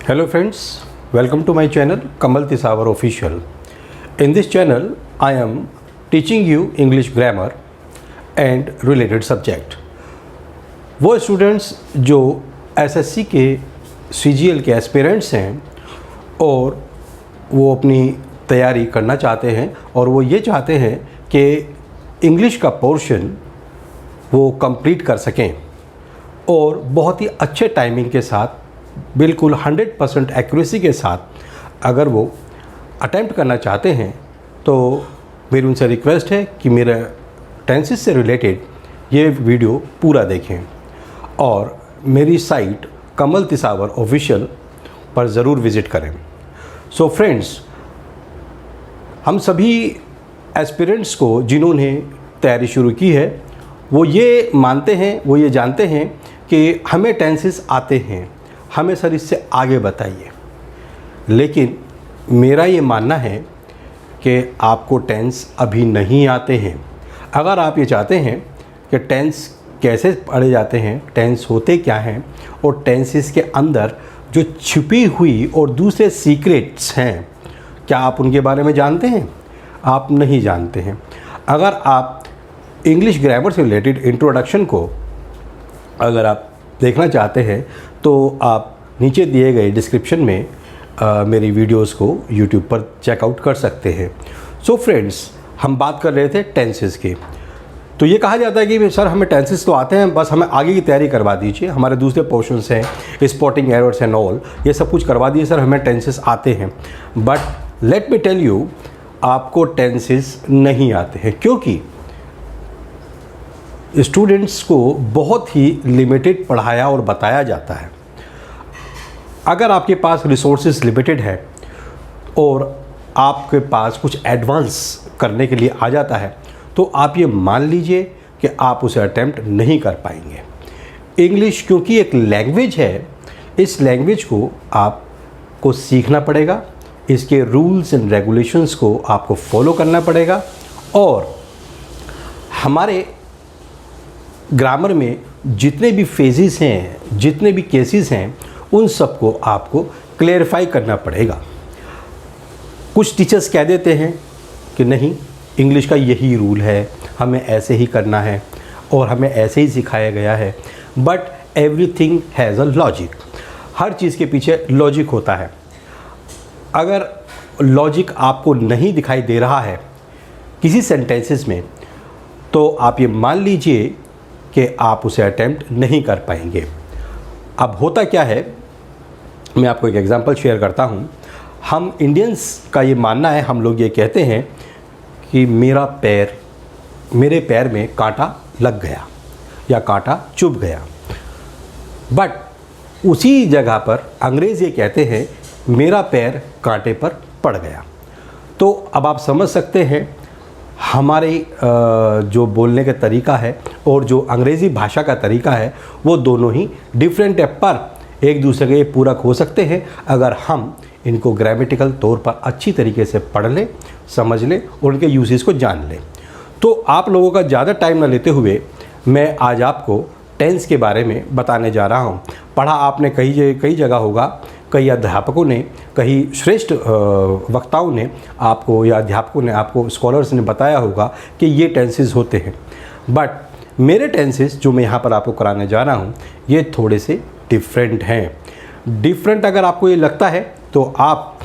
Hello friends, welcome to my channel Kamal Tisawar Official. In this channel, I am teaching you English grammar and related subject. वो students जो SSC के CGL के aspirants हैं और वो अपनी तैयारी करना चाहते हैं और वो ये चाहते हैं कि इंग्लिश का पोर्शन वो कंप्लीट कर सकें और बहुत ही अच्छे टाइमिंग के साथ बिल्कुल 100% एक्यूरेसी के साथ अगर वो अटेम्प्ट करना चाहते हैं तो मेरी उनसे रिक्वेस्ट है कि मेरा टेंसेस से रिलेटेड ये वीडियो पूरा देखें और मेरी साइट कमल तिसावर ऑफिशियल पर ज़रूर विज़िट करें। सो फ्रेंड्स, हम सभी एस्पिरेंट्स को जिन्होंने तैयारी शुरू की है वो ये मानते हैं, वो ये जानते हैं कि हमें टेंसेस आते हैं, हमें सर इससे आगे बताइए। लेकिन मेरा ये मानना है कि आपको टेंस अभी नहीं आते हैं। अगर आप ये चाहते हैं कि टेंस कैसे पढ़े जाते हैं, टेंस होते क्या हैं और टेंसेस के अंदर जो छिपी हुई और दूसरे सीक्रेट्स हैं, क्या आप उनके बारे में जानते हैं? आप नहीं जानते हैं। अगर आप इंग्लिश ग्रामर से रिलेटेड इंट्रोडक्शन को अगर आप देखना चाहते हैं तो आप नीचे दिए गए डिस्क्रिप्शन में मेरी वीडियोस को यूट्यूब पर चेकआउट कर सकते हैं। सो फ्रेंड्स, हम बात कर रहे थे टेंसेस की। तो ये कहा जाता है कि सर हमें टेंसेस तो आते हैं, बस हमें आगे की तैयारी करवा दीजिए, हमारे दूसरे पोर्शंस हैं स्पॉटिंग एरर्स एंड ऑल, ये सब कुछ करवा दीजिए सर, हमें टेंसेस आते हैं। But let me tell you, आपको टेंसेस नहीं आते हैं क्योंकि स्टूडेंट्स को बहुत ही लिमिटेड पढ़ाया और बताया जाता है। अगर आपके पास रिसोर्सेज लिमिटेड है और आपके पास कुछ एडवांस करने के लिए आ जाता है तो आप ये मान लीजिए कि आप उसे अटेम्प्ट नहीं कर पाएंगे। इंग्लिश क्योंकि एक लैंग्वेज है, इस लैंग्वेज को आपको सीखना पड़ेगा, इसके रूल्स एंड रेगुलेशंस को आपको फॉलो करना पड़ेगा और हमारे ग्रामर में जितने भी फेजेस हैं, जितने भी केसेस हैं, उन सबको आपको क्लेरिफाई करना पड़ेगा। कुछ टीचर्स कह देते हैं कि नहीं, इंग्लिश का यही रूल है, हमें ऐसे ही करना है और हमें ऐसे ही सिखाया गया है। But everything has a logic. हर चीज़ के पीछे लॉजिक होता है। अगर लॉजिक आपको नहीं दिखाई दे रहा है किसी सेंटेंसेस में तो आप ये मान लीजिए कि आप उसे अटेम्प्ट नहीं कर पाएंगे। अब होता क्या है, मैं आपको एक एग्जांपल शेयर करता हूँ। हम इंडियंस का ये मानना है, हम लोग ये कहते हैं कि मेरे पैर में कांटा लग गया या कांटा चुभ गया। बट उसी जगह पर अंग्रेज़ ये कहते हैं मेरा पैर कांटे पर पड़ गया। तो अब आप समझ सकते हैं हमारे जो बोलने का तरीका है और जो अंग्रेज़ी भाषा का तरीका है वो दोनों ही डिफरेंट है, पर एक दूसरे के पूरक हो सकते हैं अगर हम इनको ग्रामेटिकल तौर पर अच्छी तरीके से पढ़ लें, समझ लें और उनके यूसेस को जान लें। तो आप लोगों का ज़्यादा टाइम न लेते हुए मैं आज आपको टेंस के बारे में बताने जा रहा हूँ। पढ़ा आपने कई जगह होगा, कई अध्यापकों ने, कई श्रेष्ठ वक्ताओं ने आपको या अध्यापकों ने आपको, स्कॉलर्स ने बताया होगा कि ये टेंसेस होते हैं। बट मेरे टेंसेस जो मैं यहाँ पर आपको कराने जा रहा हूँ ये थोड़े से डिफरेंट हैं। डिफरेंट अगर आपको ये लगता है तो आप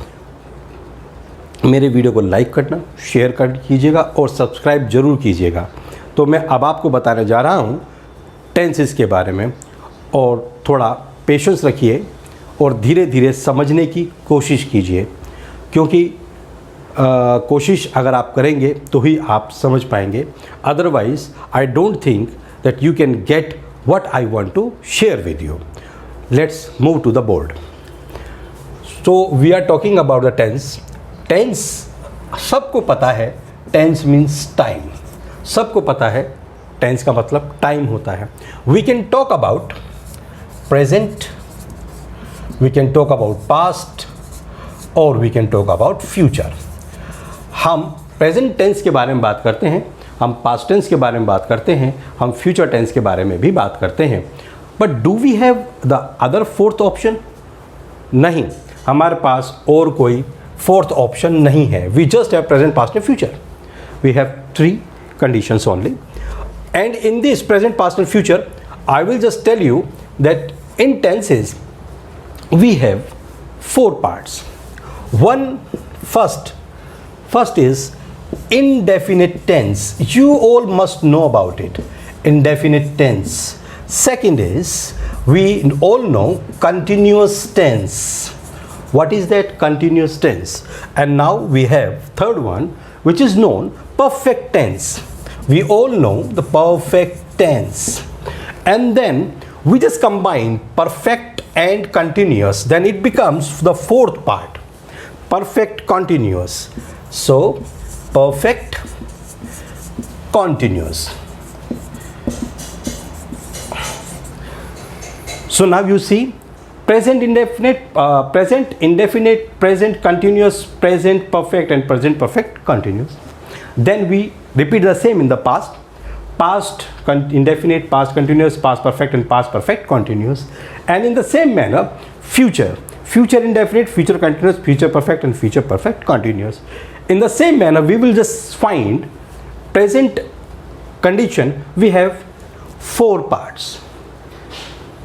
मेरे वीडियो को लाइक करना, शेयर कर कीजिएगा और सब्सक्राइब ज़रूर कीजिएगा। तो मैं अब आपको बताने जा रहा हूँ टेंसेस के बारे में और थोड़ा पेशेंस रखिए और धीरे धीरे समझने की कोशिश कीजिए, क्योंकि कोशिश अगर आप करेंगे तो ही आप समझ पाएंगे। Otherwise I don't think that you can get what I want to share with you. Let's move to the board. So we are talking about the tense. Tense सबको पता है, टेंस मीन्स टाइम। सबको पता है tense का मतलब time होता है। We can talk about present, we can talk about past और we can talk about future। हम प्रेजेंट टेंस के बारे में बात करते हैं, हम पास्ट टेंस के बारे में बात करते हैं, हम फ्यूचर टेंस के बारे में भी बात करते हैं। But do we have the other fourth option? नहीं, हमारे पास और कोई फोर्थ ऑप्शन नहीं है. We just have present, past and future. We have 3 conditions only. And in this present, past and future, I will just tell you that in tenses we have 4 parts. First is indefinite tense. You all must know about it. Indefinite tense. Second is, we all know continuous tense. What is that continuous tense? And now we have third one, which is known perfect tense. We all know the perfect tense. And then we just combine perfect and continuous. Then it becomes the fourth part, perfect continuous. So perfect continuous. So now you see present indefinite, present indefinite, present continuous, present perfect, and present perfect continuous. Then we repeat the same in the past. Past indefinite, past continuous, past perfect, and past perfect continuous. And in the same manner, future. Future indefinite, future continuous, future perfect, and future perfect continuous. In the same manner, we will just find present condition. We have 4 parts.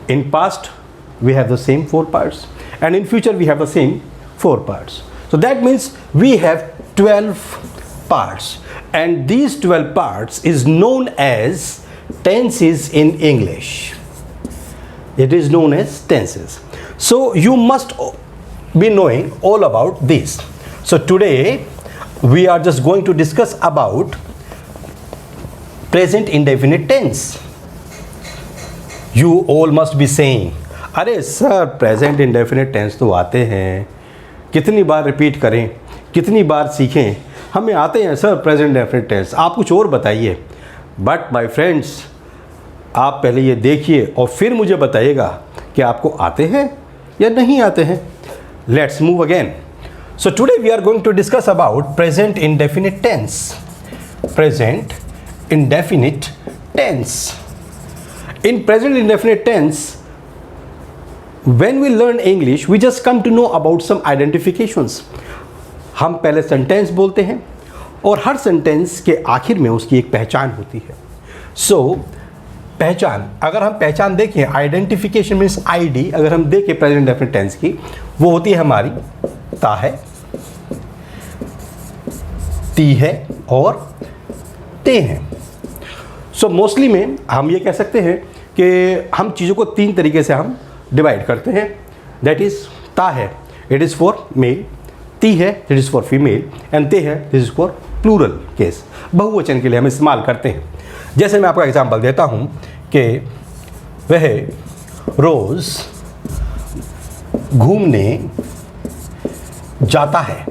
In past, we have the same 4 parts. And in future, we have the same 4 parts. So that means we have 12 parts. And these 12 parts is known as tenses in English. It is known as tenses. So you must be knowing all about this. So today we are just going to discuss about present indefinite tense. You all must be saying, अरे sir present indefinite tense तो आते हैं, कितनी बार repeat करें, कितनी बार सीखें, हमें आते हैं सर प्रेजेंट इंडेफिनिट टेंस, आप कुछ और बताइए. बट माय फ्रेंड्स, आप पहले ये देखिए और फिर मुझे बताइएगा कि आपको आते हैं या नहीं आते हैं. Let's move again. So today we are going to discuss about present indefinite tense. Present indefinite tense. In present indefinite tense, when we learn English, we just come to know about some identifications. हम पहले sentence बोलते हैं और हर sentence के आखिर में उसकी एक पहचान होती है. सो पहचान, अगर हम पहचान देखें, आइडेंटिफिकेशन मीन्स आईडी, अगर हम देखें प्रेजेंट इंडेफिनिट टेंस की, वो होती है हमारी ता है, ती है और ते हैं. सो मोस्टली में हम ये कह सकते हैं कि हम चीज़ों को 3 तरीके से हम डिवाइड करते हैं. दैट इज़ ता है, इट इज़ फॉर मेल, ती है, it is for female, and ते है, this is for plural case, बहुवचन के लिए हम इस्तेमाल करते हैं. जैसे मैं आपको एग्जांपल देता हूँ कि वह रोज़ घूमने जाता है.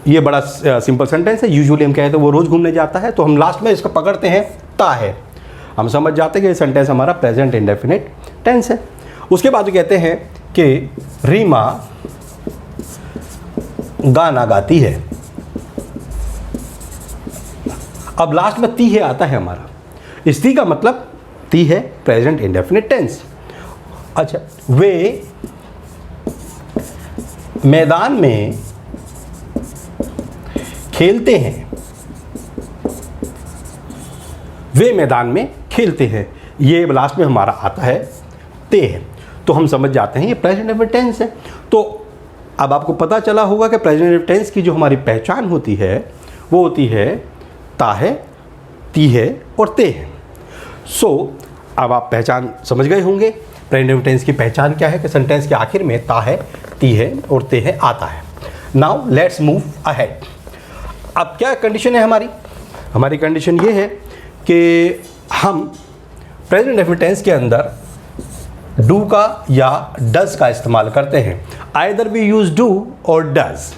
ये बड़ा सिंपल सेंटेंस है. यूजुअली हम कहते हैं वो रोज़ घूमने जाता है, तो हम लास्ट में इसको पकड़ते हैं ता है. हम समझ जाते हैं कि ये सेंटेंस हमारा प्रेजेंट इंडेफिनिट टेंस है. उसके बाद कहते हैं कि रीमा गाना गाती है. अब लास्ट में ती है आता है हमारा. इस ती का मतलब ती है प्रेजेंट इंडेफिनिट टेंस. अच्छा, वे मैदान में खेलते हैं. वे मैदान में खेलते हैं, ये लास्ट में हमारा आता है ते है. तो हम समझ जाते हैं ये प्रेजेंट इंडेफिनिट टेंस है. तो अब आपको पता चला होगा कि प्रेजेंट इंडेफिनिट टेंस की जो हमारी पहचान होती है वो होती है ता है, ती है और ते है. सो अब आप पहचान समझ गए होंगे. प्रेजेंट इंडेफिनिट टेंस की पहचान क्या है कि सेंटेंस के आखिर में ता है, ती है और ते है आता है. Now let's move ahead. अब क्या कंडीशन है हमारी? हमारी कंडीशन ये है कि हम प्रेजेंट इंडेफिनिट टेंस के अंदर डू का या डज का इस्तेमाल करते हैं. Either we use do or does.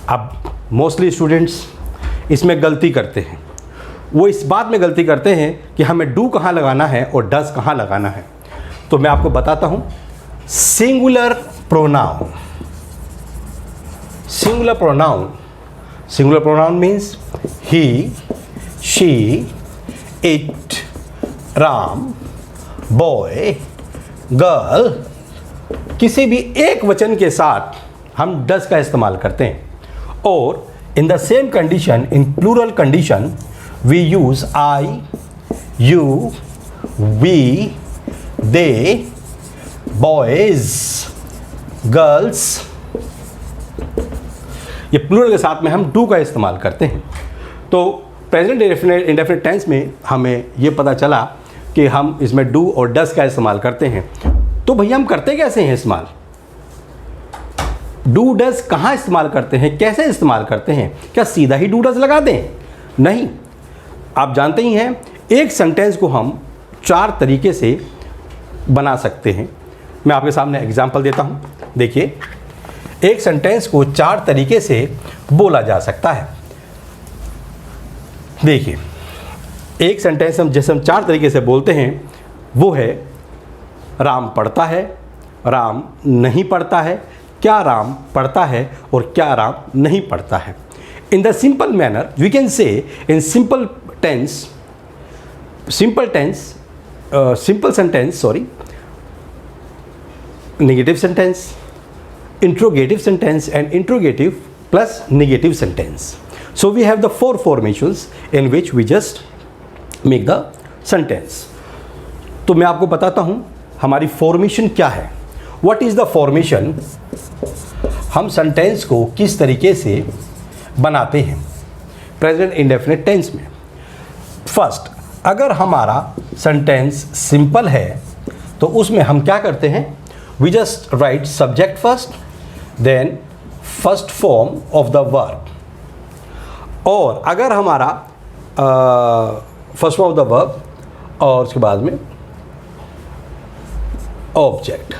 अब मोस्टली स्टूडेंट्स इसमें गलती करते हैं. वो इस बात में गलती करते हैं कि हमें डू कहाँ लगाना है और डज कहाँ लगाना है. तो मैं आपको बताता हूँ. Singular pronoun. Singular pronoun. Singular pronoun means he, she, it, Ram, boy, girl, किसी भी एक वचन के साथ हम डज का इस्तेमाल करते हैं, और in the same condition, in plural condition, we use I, you, we, they, boys, girls. ये प्लूरल के साथ में हम डू का इस्तेमाल करते हैं। तो प्रेजेंट इंडेफिनिट टेंस में हमें ये पता चला कि हम इसमें डू और डस का इस्तेमाल करते हैं। तो भैया हम करते कैसे हैं इस्तेमाल? डू डस कहाँ इस्तेमाल करते हैं, कैसे इस्तेमाल करते हैं? क्या सीधा ही डू डस लगा दें? नहीं, आप जानते ही हैं एक सेंटेंस को हम 4 तरीके से बना सकते हैं। मैं आपके सामने एग्जांपल देता हूँ। देखिए, एक सेंटेंस को 4 तरीके से बोला जा सकता है। देखिए, एक सेंटेंस हम जैसे हम 4 तरीके से बोलते हैं वो है राम पढ़ता है, राम नहीं पढ़ता है, क्या राम पढ़ता है और क्या राम नहीं पढ़ता है। In the simple manner we can say in simple sentence negative sentence, interrogative sentence and interrogative plus negative sentence. So we have the 4 formations in which we just make the sentence. तो मैं आपको बताता हूँ हमारी formation क्या है। What is the formation? हम sentence को किस तरीके से बनाते हैं प्रेजेंट इंडेफिनिट टेंस में। फर्स्ट, अगर हमारा सेंटेंस सिंपल है तो उसमें हम क्या करते हैं? We just write subject first, then first form of the verb. और अगर हमारा first form of the verb और उसके बाद में object,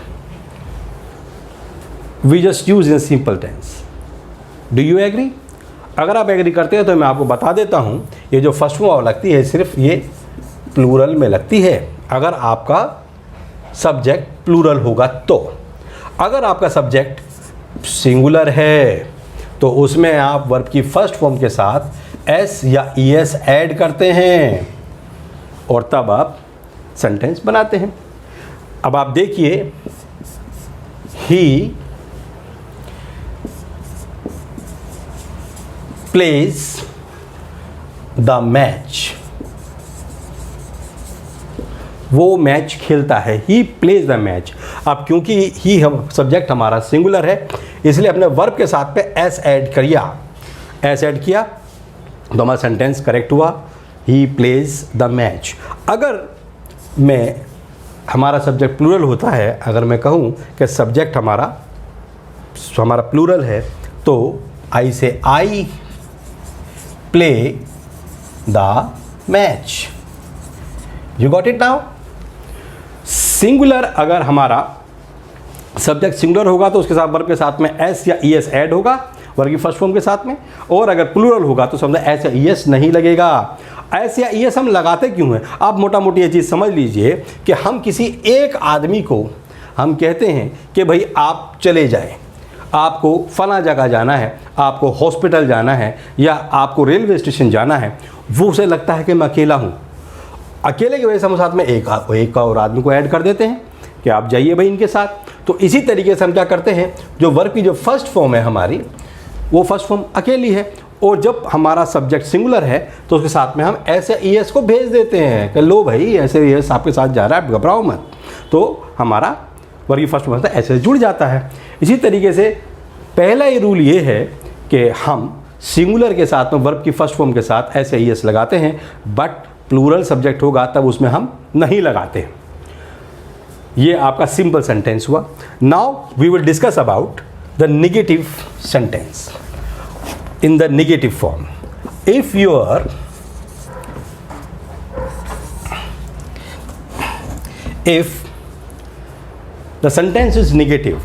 we just use in simple tense. Do you agree? अगर आप एग्री करते हैं तो मैं आपको बता देता हूँ, ये जो फर्स्ट फॉर्म लगती है सिर्फ ये प्लूरल में लगती है अगर आपका सब्जेक्ट प्लूरल होगा। तो अगर आपका सब्जेक्ट सिंगुलर है तो उसमें आप वर्ब की फर्स्ट फॉर्म के साथ एस या ईएस ऐड करते हैं और तब आप सेंटेंस बनाते हैं। अब आप देखिए, ही प्लेज द मैच, वो मैच खेलता है। He plays the match. अब क्योंकि ही हम सब्जेक्ट हमारा सिंगुलर है इसलिए अपने वर्ब के साथ पे एस ऐड किया तो हमारा सेंटेंस करेक्ट हुआ, ही प्लेज द मैच। अगर हमारा सब्जेक्ट प्लूरल होता है, अगर मैं कहूँ कि सब्जेक्ट हमारा प्लूरल है तो आई से I play the match. You got it now? Singular, अगर हमारा सब्जेक्ट सिंगुलर होगा तो उसके साथ वर्ब के साथ में एस या ईएस ऐड होगा वर्ब की फर्स्ट फॉर्म के साथ में, और अगर प्लूरल होगा तो समझो एस या ईएस नहीं लगेगा। एस या ईएस हम लगाते क्यों हैं? आप मोटा मोटी ये चीज़ समझ लीजिए कि हम किसी एक आदमी को हम कहते हैं कि भाई आप चले जाएं, आपको फला जगह जाना है, आपको हॉस्पिटल जाना है या आपको रेलवे स्टेशन जाना है, वो उसे लगता है कि मैं अकेला हूँ। अकेले की वजह से हम साथ में एक और आदमी को ऐड कर देते हैं कि आप जाइए भाई इनके साथ। तो इसी तरीके से हम क्या करते हैं, जो वर्ब की जो फर्स्ट फॉर्म है हमारी, वो फर्स्ट फॉर्म अकेली है, और जब हमारा सब्जेक्ट सिंगुलर है तो उसके साथ में हम ऐसे ईएस को भेज देते हैं कि लो भाई ऐसे ईएस आपके साथ जा रहा है, आप घबराओ मत। तो हमारा वर्ब की फर्स्ट फॉर्म ऐसे जुड़ जाता है। इसी तरीके से पहला ही रूल ये है कि हम सिंगुलर के साथ में वर्ब की फर्स्ट फॉर्म के साथ ऐसे ईएस लगाते हैं, बट प्लूरल सब्जेक्ट होगा तब उसमें हम नहीं लगाते। ये आपका सिंपल सेंटेंस हुआ। Now we will discuss about the negative sentence in the negative form. If the sentence is negative,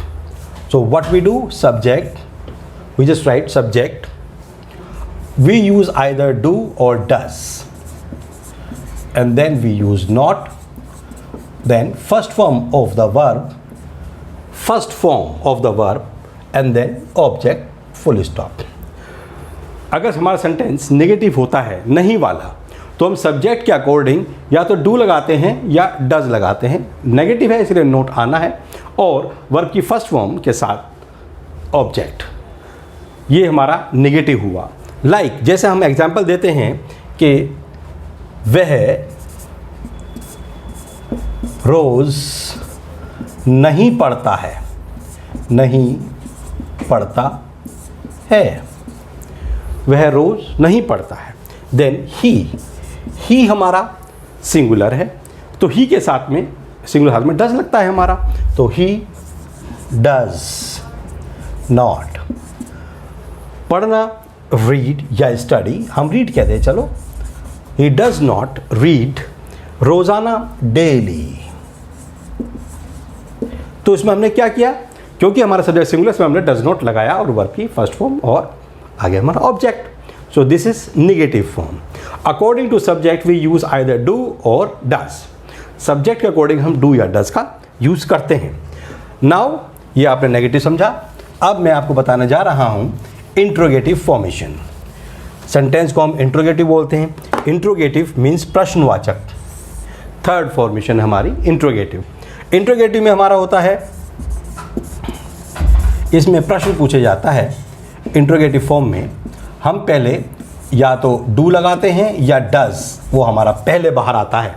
so what we do? Subject, we just write subject, we use either do or does, and then we use not, then first form of the verb, and then object, full stop. अगर हमारा sentence negative होता है, नहीं वाला, तो हम subject के according या तो डू लगाते हैं या डज लगाते हैं। नेगेटिव है इसलिए नोट आना है, और वर्ब की फर्स्ट फॉर्म के साथ ऑब्जेक्ट, ये हमारा नेगेटिव हुआ। लाइक जैसे हम एग्जांपल देते हैं कि वह रोज नहीं पढ़ता है, नहीं पढ़ता है, वह रोज नहीं पढ़ता है। देन ही हमारा सिंगुलर है, तो ही के साथ में सिंगुलर हाथ में डज लगता है हमारा, तो ही डज नॉट। पढ़ना रीड या स्टडी, हम रीड कहते हैं, चलो ही डज नॉट रीड रोजाना डेली। तो इसमें हमने क्या किया, क्योंकि हमारा सब्जेक्ट सिंगुलर, इसमें हमने डज नॉट लगाया और वर्ब की फर्स्ट फॉर्म और आगे हमारा object. So this is negative form. According to subject we use either do or does. Subject के अकॉर्डिंग हम डू या डज का यूज करते हैं। नाउ ये आपने नेगेटिव समझा। अब मैं आपको बताने जा रहा हूं इंट्रोगेटिव फॉर्मेशन। सेंटेंस को हम इंट्रोगेटिव बोलते हैं। इंट्रोगेटिव मीन्स प्रश्नवाचक। थर्ड फॉर्मेशन है हमारी इंट्रोगेटिव। इंट्रोगेटिव में हमारा होता है, इसमें प्रश्न पूछे जाता है। इंट्रोगेटिव फॉर्म में हम पहले या तो डू लगाते हैं या डज, वो हमारा पहले बाहर आता है,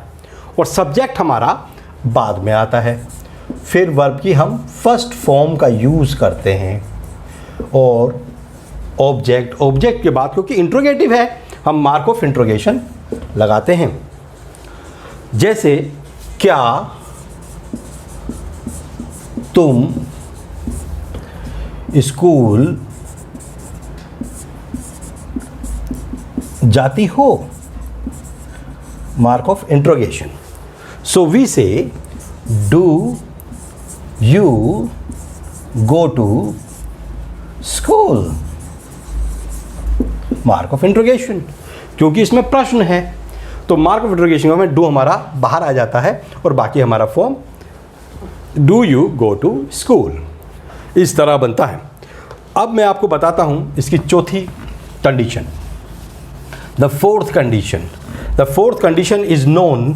और सब्जेक्ट हमारा बाद में आता है। फिर वर्ब की हम फर्स्ट फॉर्म का यूज़ करते हैं, और ऑब्जेक्ट के बाद, क्योंकि इंट्रोगेटिव है, हम मार्क ऑफ इंट्रोगेशन लगाते हैं। जैसे क्या तुम स्कूल जाती हो, mark of interrogation. So we say do you go to school, mark of interrogation. क्योंकि इसमें प्रश्न है, तो मार्क ऑफ इंट्रोगेशन में डू हमारा बाहर आ जाता है, और बाकी हमारा form do you go to school, इस तरह बनता है। अब मैं आपको बताता हूं इसकी चौथी condition, the fourth condition. The fourth condition is known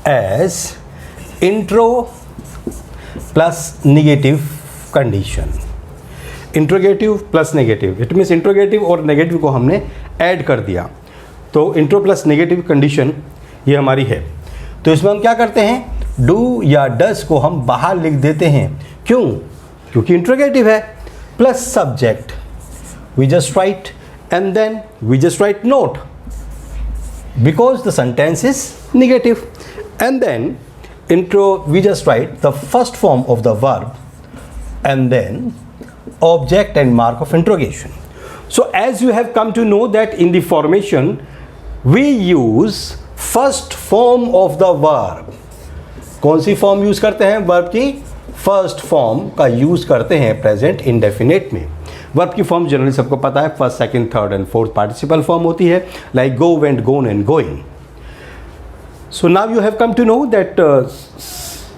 as intro plus negative condition. Interrogative plus negative, it means interrogative और नेगेटिव को हमने ऐड कर दिया, तो इंट्रो प्लस नेगेटिव कंडीशन ये हमारी है। तो इसमें हम क्या करते हैं, डू या डज को हम बाहर लिख देते हैं। क्यों? क्योंकि इंट्रोगेटिव है। Plus subject, we just write and then we just write not, because the sentence is negative, and then intro we just write the first form of the verb and then object and mark of interrogation. So as you have come to know that in the formation we use first form of the verb. कौन सी form use करते हैं? Verb की first form का use करते हैं present indefinite में। Verb की form generally सबको पता है, first, second, third and fourth participle form होती है, like go, went, gone and going. So now you have come to know that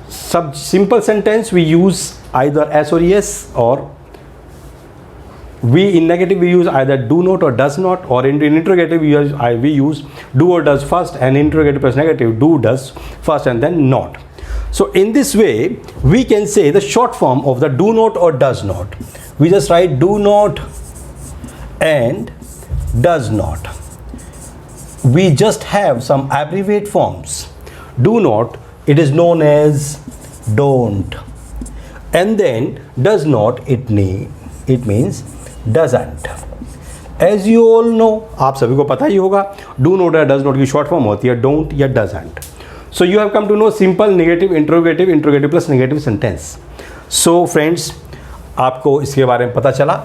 some simple sentence we use either S or yes, or we in negative we use either do not or does not, or in interrogative we use do or does first, and interrogative plus negative do, does first and then not. So in this way we can say the short form of the do not or does not. We just write do not and does not. We just have some abbreviate forms. Do not, it is known as don't, and then does not, it means doesn't. As you all know, आप सभी को पता ही होगा, do not या does not की short form होती है don't या doesn't. So you have come to know simple negative, interrogative plus negative sentence. So friends, आपको इसके बारे में पता चला,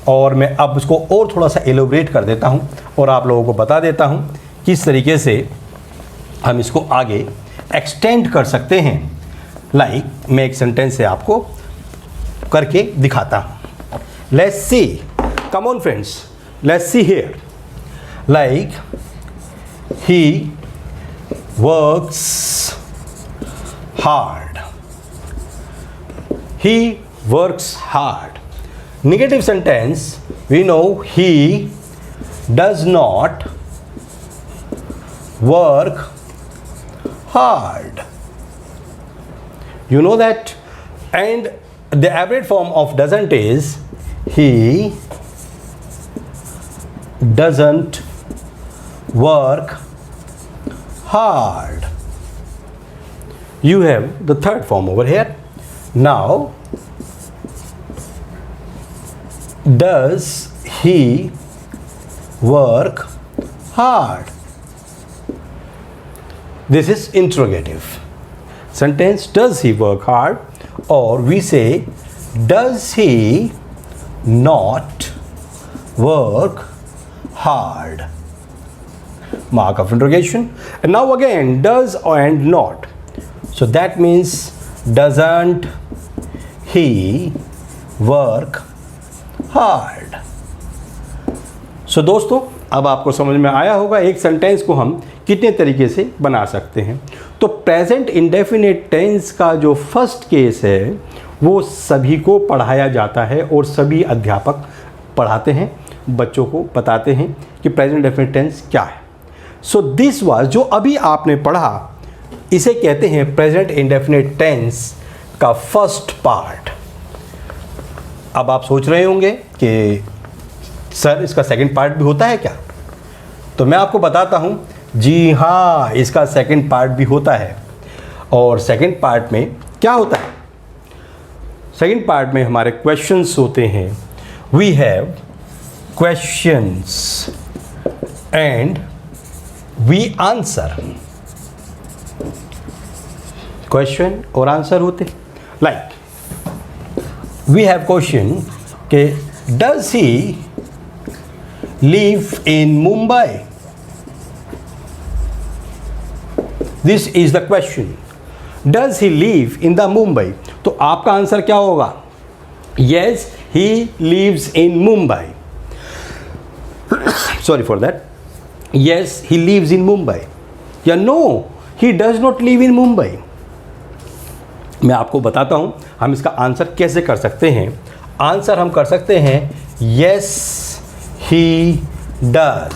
और मैं अब उसको और थोड़ा सा एलोबरेट कर देता हूँ और आप लोगों को बता देता हूँ किस तरीके से हम इसको आगे एक्सटेंड कर सकते हैं. लाइक मैं एक सेंटेंस से आपको करके दिखाता हूँ. Let's see, come on friends, let's see here. Like he works hard. He works hard. Negative sentence, we know he does not work hard. You know that? And the abbreviated form of doesn't is he doesn't work hard. You have the third form over here. Now, does he work hard? This is interrogative sentence. Does he work hard? Or we say, does he not work hard? Mark of interrogation. And now again, does and not. So that means, doesn't he work hard? So दोस्तों, अब आपको समझ में आया होगा एक sentence को हम कितने तरीके से बना सकते हैं। तो प्रेजेंट इंडेफिनिट टेंस का जो फर्स्ट केस है वो सभी को पढ़ाया जाता है और सभी अध्यापक पढ़ाते हैं, बच्चों को बताते हैं कि प्रेजेंट इंडेफिनिट टेंस क्या है। सो दिस वाज, जो अभी आपने पढ़ा, इसे कहते हैं प्रेजेंट इंडेफिनिट टेंस का फर्स्ट पार्ट। अब आप सोच रहे होंगे कि सर इसका सेकंड पार्ट भी होता है क्या? तो मैं आपको बताता हूं, जी हाँ, इसका सेकंड पार्ट भी होता है। और सेकंड पार्ट में क्या होता है? सेकंड पार्ट में हमारे क्वेश्चंस होते हैं। We have questions and we answer. Question और आंसर होते हैं। लाइक वी हैव क्वेश्चन के does he live in Mumbai? This is the question, does he live in the Mumbai? तो आपका आंसर क्या होगा? Yes, he lives in Mumbai. Sorry for that. Yes, he lives in Mumbai, या no, he does not live in Mumbai. मैं आपको बताता हूं हम इसका आंसर कैसे कर सकते हैं। आंसर हम कर सकते हैं यस ही डज।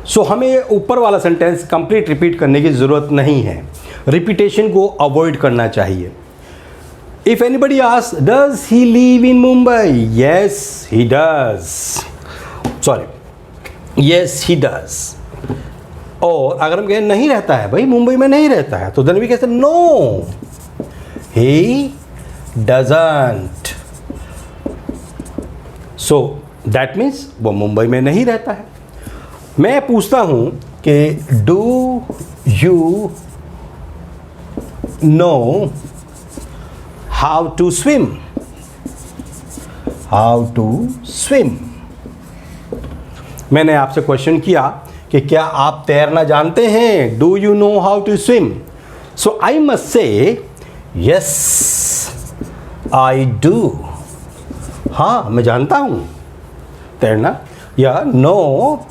सो हमें ऊपर वाला सेंटेंस कंप्लीट रिपीट करने की ज़रूरत नहीं है, रिपीटेशन को अवॉइड करना चाहिए। If anybody asks does he live in Mumbai? Yes he does. Sorry, yes he does. और अगर हम कहें नहीं रहता है, भाई मुंबई में नहीं रहता है, तो देन वी कहते no, he doesn't. So that means वो मुंबई में नहीं रहता है। मैं पूछता हूं कि do you know how to swim? How to swim. मैंने आपसे क्वेश्चन किया कि क्या आप तैरना जानते हैं? Do you know how to swim? So I must say yes I do. हाँ, मैं जानता हूं तैरना, या नो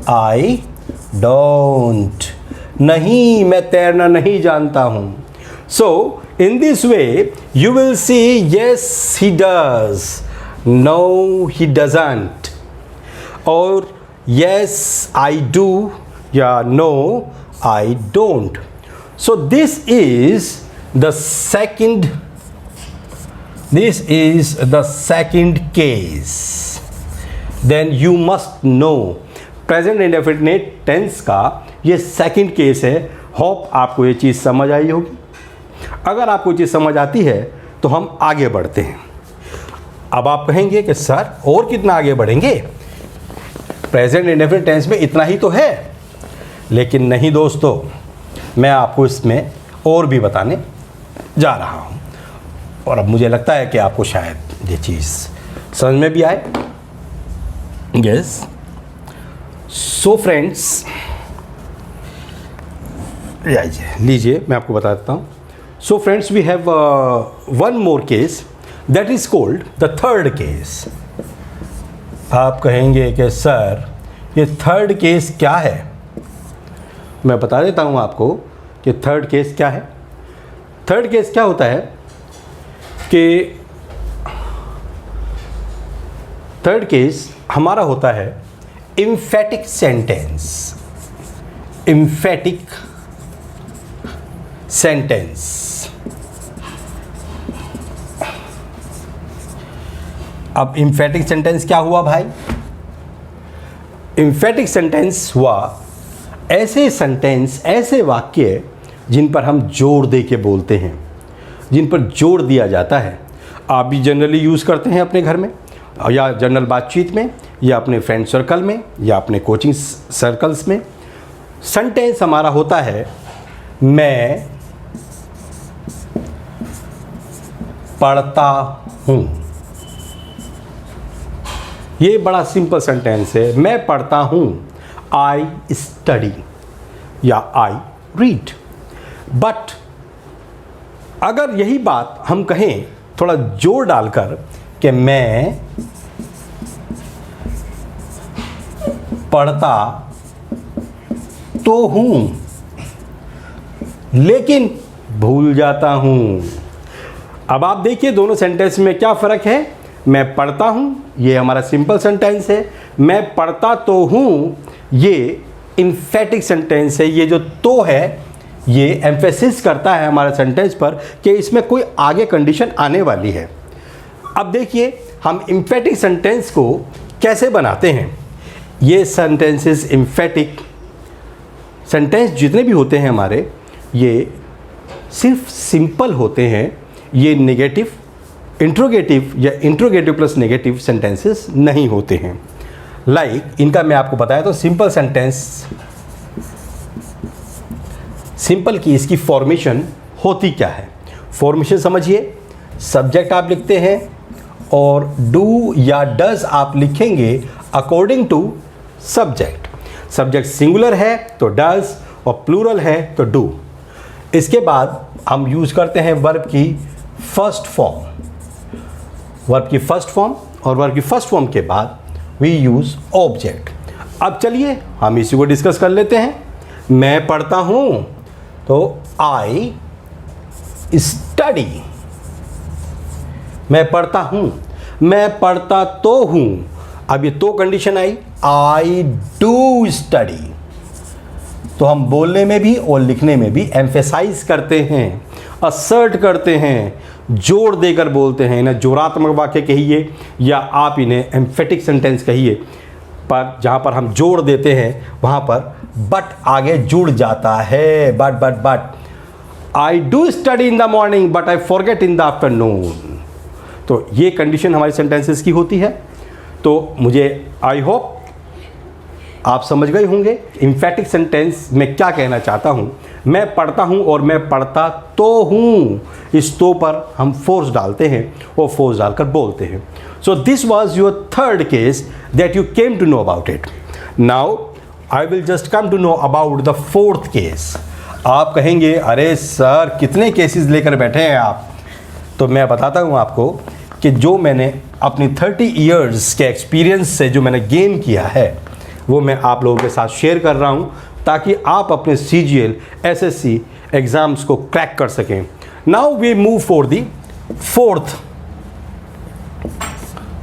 आई डोंट। नहीं, मैं तैरना नहीं जानता हूं। So in this way you will see yes he does, no he doesn't, और yes I do या no I don't. So this is the second case. Then you must know present indefinite tense का ये second case है। Hope आपको ये चीज़ समझ आई होगी। अगर आपको ये चीज़ समझ आती है तो हम आगे बढ़ते हैं। अब आप कहेंगे कि सर और कितना आगे बढ़ेंगे, प्रेजेंट इंडेफिनिट टेंस में इतना ही तो है। लेकिन नहीं दोस्तों, मैं आपको इसमें और भी बताने जा रहा हूं, और अब मुझे लगता है कि आपको शायद ये चीज़ समझ में भी आए। यस, सो फ्रेंड्स, लीजिए मैं आपको बता देता हूं। So friends, we have one more case, that is called the third case. आप कहेंगे कि सर ये थर्ड केस क्या है? मैं बता देता हूँ आपको कि थर्ड केस क्या है। थर्ड केस क्या होता है कि थर्ड केस हमारा होता है emphatic sentence. Emphatic sentence. अब emphatic sentence क्या हुआ भाई? emphatic sentence हुआ ऐसे सेंटेंस, ऐसे वाक्य जिन पर हम जोर दे के बोलते हैं, जिन पर जोर दिया जाता है। आप भी जनरली यूज़ करते हैं अपने घर में, या जनरल बातचीत में, या अपने फ्रेंड सर्कल में, या अपने कोचिंग सर्कल्स में। सेंटेंस हमारा होता है मैं पढ़ता हूँ। ये बड़ा सिंपल सेंटेंस है, मैं पढ़ता हूँ। आई स्टडी या आई रीड। बट अगर यही बात हम कहें थोड़ा जोर डालकर कि मैं पढ़ता तो हूं लेकिन भूल जाता हूं। अब आप देखिए दोनों सेंटेंस में क्या फ़र्क है। मैं पढ़ता हूं, ये हमारा सिंपल सेंटेंस है। मैं पढ़ता तो हूं, ये इन्फेटिक सेंटेंस है। ये जो तो है ये एम्फेसिस करता है हमारे सेंटेंस पर कि इसमें कोई आगे कंडीशन आने वाली है। अब देखिए हम इम्फेटिक सेंटेंस को कैसे बनाते हैं। ये सेंटेंसेस इम्फेटिक सेंटेंस जितने भी होते हैं हमारे, ये सिर्फ सिंपल होते हैं। ये नेगेटिव, इंट्रोगेटिव या इंट्रोगेटिव प्लस नेगेटिव सेंटेंसेस नहीं होते हैं। लाइक इनका मैं आपको बताया तो सिंपल सेंटेंस, सिंपल की इसकी फॉर्मेशन होती क्या है। फॉर्मेशन समझिए, सब्जेक्ट आप लिखते हैं और डू या डज आप लिखेंगे according to subject. Subject singular है तो डज और प्लूरल है तो डू। इसके बाद हम यूज़ करते हैं वर्ब की फर्स्ट फॉर्म। वर्ब की फर्स्ट फॉर्म और वर्ब की फर्स्ट फॉर्म के बाद वी यूज़ ऑब्जेक्ट। अब चलिए हम इसी को डिस्कस कर लेते हैं। मैं पढ़ता हूँ तो आई स्टडी। मैं पढ़ता हूँ, मैं पढ़ता तो हूँ। अब ये तो condition I, I do study. तो हम बोलने में भी और लिखने में भी एम्फेसाइज करते हैं, असर्ट करते हैं, जोर देकर बोलते हैं। इन्हें जोरात्मक वाक्य कहिए या आप इन्हें एम्फेटिक सेंटेंस कहिए, पर जहाँ पर हम जोर देते हैं वहाँ पर बट आगे जुड़ जाता है। But I do study in the morning but I forget in the afternoon. तो ये कंडीशन हमारी सेंटेंसेस की होती है। तो मुझे आई होप आप समझ गए होंगे इम्फेटिक सेंटेंस में क्या कहना चाहता हूँ। मैं पढ़ता हूँ और मैं पढ़ता तो हूँ, इस तो पर हम फोर्स डालते हैं और फोर्स डालकर बोलते हैं। So this was your third case that you came to know about it. Now I will just come to know about the fourth case. आप कहेंगे अरे सर कितने केसेस लेकर बैठे हैं आप। तो मैं बताता हूँ आपको कि जो मैंने अपनी 30 ईयर्स के एक्सपीरियंस से जो मैंने गेन किया है वो मैं आप लोगों के साथ शेयर कर रहा हूँ ताकि आप अपने CGL SSC एग्ज़ाम्स को क्रैक कर सकें। Now we move for the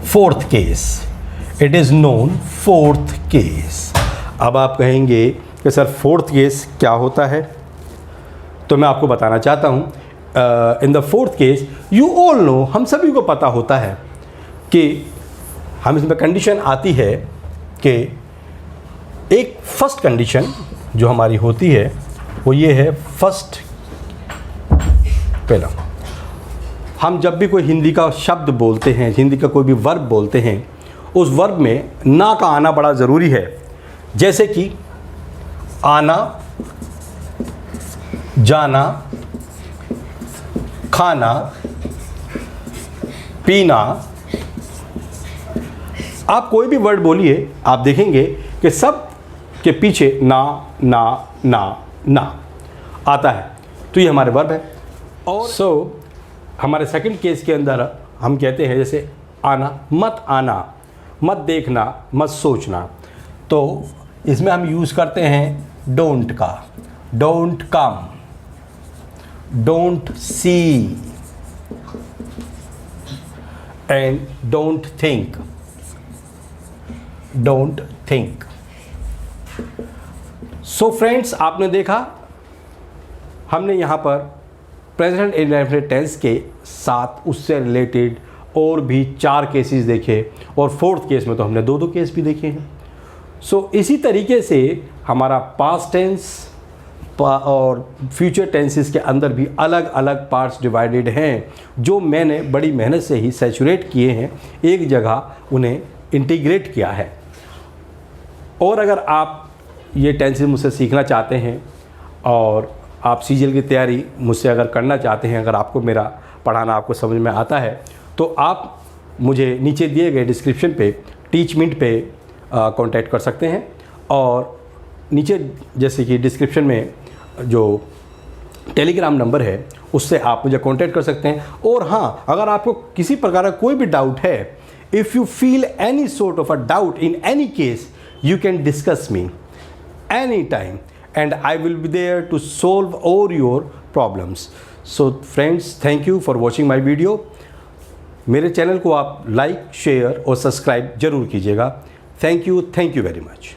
fourth case. It is known fourth case. अब आप कहेंगे कि सर फोर्थ केस क्या होता है, तो मैं आपको बताना चाहता हूँ। In the fourth case you all know, हम सभी को पता होता है कि हम इसमें कंडीशन आती है कि एक फर्स्ट कंडीशन जो हमारी होती है वो ये है। फर्स्ट पहला, हम जब भी कोई हिंदी का शब्द बोलते हैं, हिंदी का कोई भी वर्ब बोलते हैं, उस वर्ब में ना का आना बड़ा ज़रूरी है। जैसे कि आना, जाना, खाना, पीना। आप कोई भी वर्ड बोलिए, आप देखेंगे कि सब के पीछे ना ना ना ना आता है। तो ये हमारे वर्ब है। और हमारे सेकंड केस के अंदर हम कहते हैं जैसे आना, मत देखना, मत सोचना। तो इसमें हम यूज़ करते हैं डोंट का। Don't come, don't see and don't think. Don't think. So friends, आपने देखा हमने यहाँ पर प्रेजेंट इंडेफिनिट टेंस के साथ उससे रिलेटेड और भी 4 केसेस देखे और 4th केस में तो हमने 2 केस भी देखे हैं। सो इसी तरीके से हमारा पास्ट टेंस और फ्यूचर टेंसेस के अंदर भी अलग अलग पार्ट्स डिवाइडेड हैं, जो मैंने बड़ी मेहनत से ही सैचुरेट किए हैं, एक जगह उन्हें इंटीग्रेट किया है। और अगर आप ये टेंसेस मुझसे सीखना चाहते हैं और आप सीजीएल की तैयारी मुझसे अगर करना चाहते हैं, अगर आपको मेरा पढ़ाना आपको समझ में आता है, तो आप मुझे नीचे दिए गए डिस्क्रिप्शन पे टीचमिंट पे कांटेक्ट कर सकते हैं। और नीचे जैसे कि डिस्क्रिप्शन में जो टेलीग्राम नंबर है उससे आप मुझे कांटेक्ट कर सकते हैं। और हाँ, अगर आपको किसी प्रकार का कोई भी डाउट है, if you feel any sort of a doubt in any case, you can discuss me anytime and I will be there to solve all your problems. So friends, thank you for watching my video. मेरे channel को आप like, share और subscribe जरूर कीजिएगा। Thank you very much.